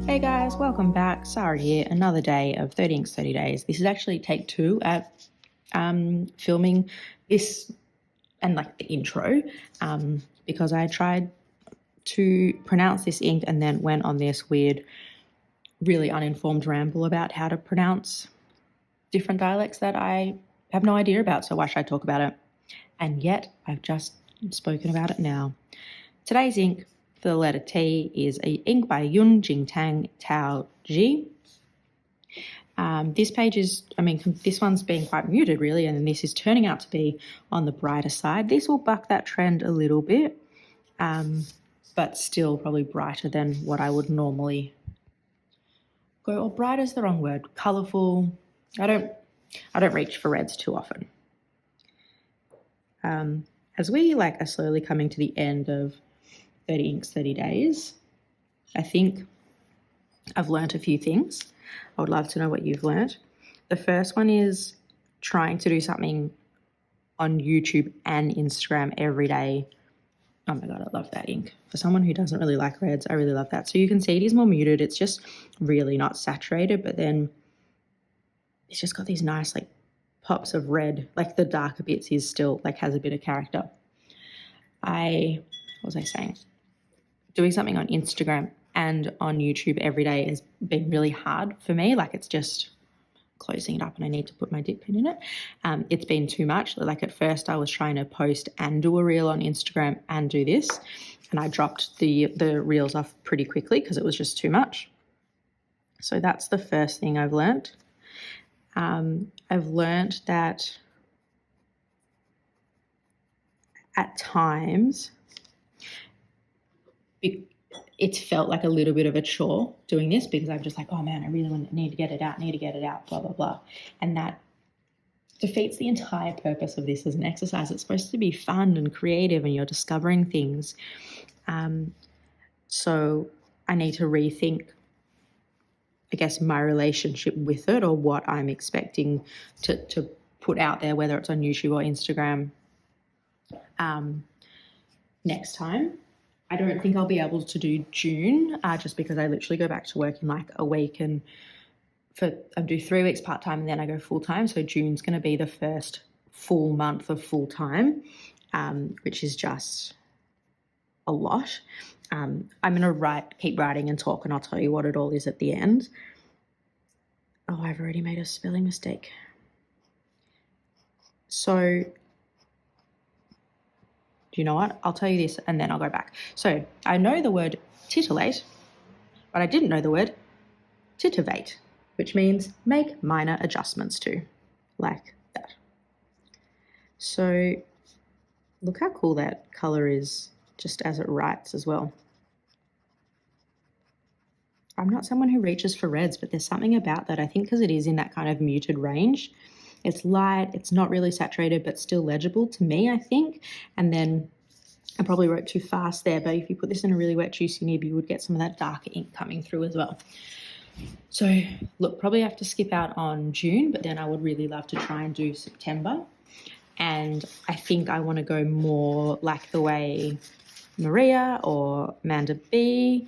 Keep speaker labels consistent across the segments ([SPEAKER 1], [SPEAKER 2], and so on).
[SPEAKER 1] Hey guys, welcome back. Sarah here. Another day of 30 Inks 30 Days. This is actually take 2 at filming this and like the intro because I tried to pronounce this ink and then went on this weird, really uninformed ramble about how to pronounce different dialects that I have no idea about. So why should I talk about it? And yet I've just spoken about it now. Today's ink for the letter T is an ink by Yun Jingtang Tao Ji. This page is, this one's being quite muted really, and this is turning out to be on the brighter side. This will buck that trend a little bit, but still probably brighter than what I would normally go, or bright is the wrong word, colourful. I don't reach for reds too often. As we are slowly coming to the end of 30 Inks 30 Days, I think I've learnt a few things. I would love to know what you've learnt. The first one is trying to do something on YouTube and Instagram every day. Oh my God, I love that ink. For someone who doesn't really like reds, I really love that. So you can see it is more muted. It's just really not saturated, but then it's just got these nice pops of red. The darker bits is still has a bit of character. What was I saying? Doing something on Instagram and on YouTube every day has been really hard for me. It's just closing it up and I need to put my dip pin in it. It's been too much. At first I was trying to post and do a reel on Instagram and do this, and I dropped the reels off pretty quickly because it was just too much. So that's the first thing I've learnt. I've learnt that at times it's felt like a little bit of a chore doing this because I'm just oh man, I really need to get it out, blah, blah, blah. And that defeats the entire purpose of this as an exercise. It's supposed to be fun and creative and you're discovering things. So I need to rethink, I guess, my relationship with it, or what I'm expecting to put out there, whether it's on YouTube or Instagram next time. I don't think I'll be able to do June just because I literally go back to work in a week, and I do 3 weeks part-time and then I go full-time. So June's going to be the first full month of full-time, which is just a lot. I'm going to keep writing and talk, and I'll tell you what it all is at the end. Oh, I've already made a spelling mistake. So do you know what? I'll tell you this and then I'll go back. So I know the word titillate, but I didn't know the word titivate, which means make minor adjustments to, like that. So look how cool that color is just as it writes as well. I'm not someone who reaches for reds, but there's something about that. I think because it is in that kind of muted range. It's light, it's not really saturated, but still legible to me, I think. And then I probably wrote too fast there, but if you put this in a really wet, juicy nib, you would get some of that darker ink coming through as well. So look, probably have to skip out on June, but then I would really love to try and do September. And I think I want to go more like the way Maria or Amanda B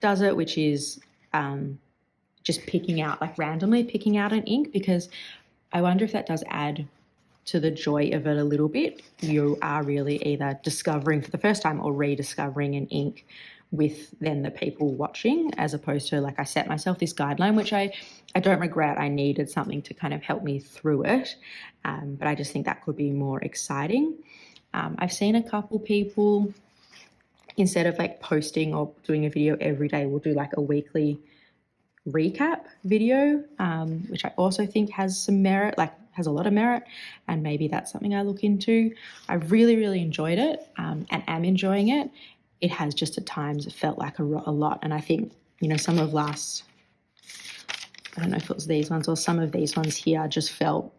[SPEAKER 1] does it, which is just picking out, randomly picking out an ink, because I wonder if that does add to the joy of it a little bit. You are really either discovering for the first time or rediscovering an ink with then the people watching, as opposed to I set myself this guideline, which I don't regret. I needed something to kind of help me through it, but I just think that could be more exciting. I've seen a couple people, instead of posting or doing a video every day, will do a weekly recap video, which I also think has some merit, has a lot of merit, and maybe that's something I look into. I really, really enjoyed it and am enjoying it. It has just at times felt like a lot, and I think, some of last, I don't know if it was these ones or some of these ones here just felt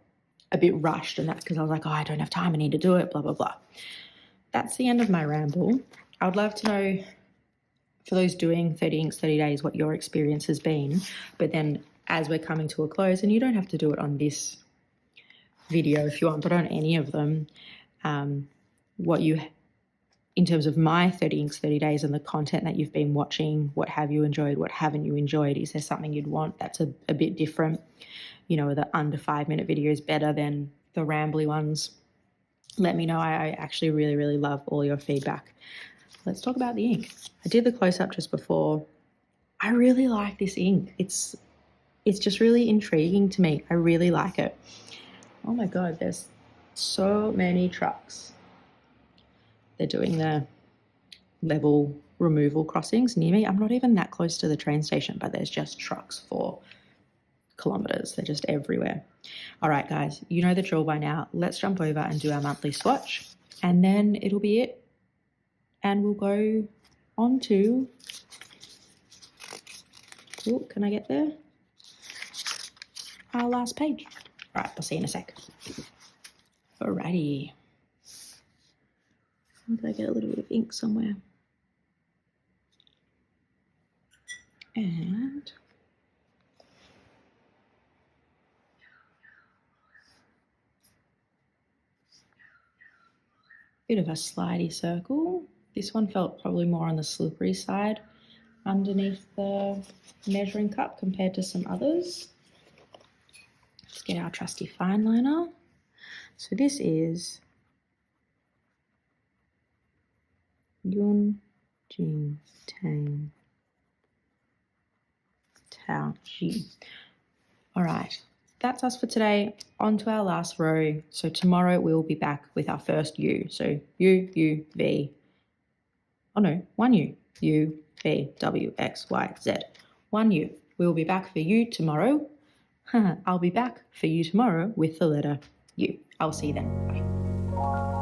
[SPEAKER 1] a bit rushed, and that's because I was I don't have time, I need to do it, blah, blah, blah. That's the end of my ramble. I would love to know, for those doing 30 Inks 30 Days, what your experience has been. But then as we're coming to a close, and you don't have to do it on this video if you want, but on any of them, what you in terms of my 30 inks 30 days and the content that you've been watching, what have you enjoyed, what haven't you enjoyed? Is there something you'd want that's a bit different? You know, the under 5-minute videos better than the rambly ones? Let me know. I actually really, really love all your feedback. Let's talk about the ink. I did the close-up just before. I really like this ink. It's just really intriguing to me. I really like it. Oh my God, there's so many trucks. They're doing the level removal crossings near me. I'm not even that close to the train station, but there's just trucks for kilometers. They're just everywhere. All right, guys, you know the drill by now. Let's jump over and do our monthly swatch, and then it'll be it. And we'll go on to, oh, can I get there? Our last page. All right, I'll see you in a sec. Alrighty. I'm gonna get a little bit of ink somewhere. And bit of a slidey circle. This one felt probably more on the slippery side underneath the measuring cup compared to some others. Let's get our trusty fine liner. So this is Yun Jingtang Tao Ji. All right, that's us for today. On to our last row. So tomorrow we'll be back with our first U. So U, U, V. Oh no, one U. U, V, W, X, Y, Z. One U. We'll be back for you tomorrow. I'll be back for you tomorrow with the letter U. I'll see you then. Bye.